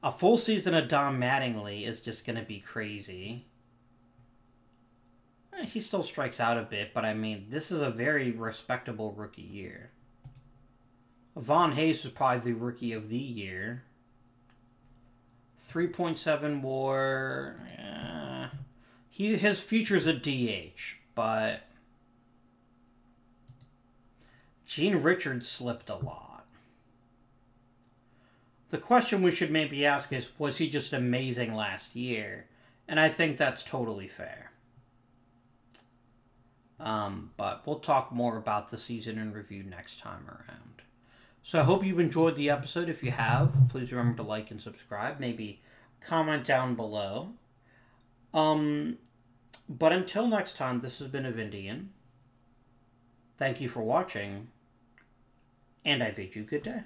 A full season of Don Mattingly is just going to be crazy. He still strikes out a bit, but I mean, this is a very respectable rookie year. Von Hayes was probably the rookie of the year. 3.7 WAR. His future's a DH, but Gene Richards slipped a lot. The question we should maybe ask is, was he just amazing last year? And I think that's totally fair. But we'll talk more about the season in review next time around. So I hope you've enjoyed the episode. If you have, please remember to like and subscribe. Maybe comment down below. But until next time, this has been Avindian. Thank you for watching, and I bid you good day.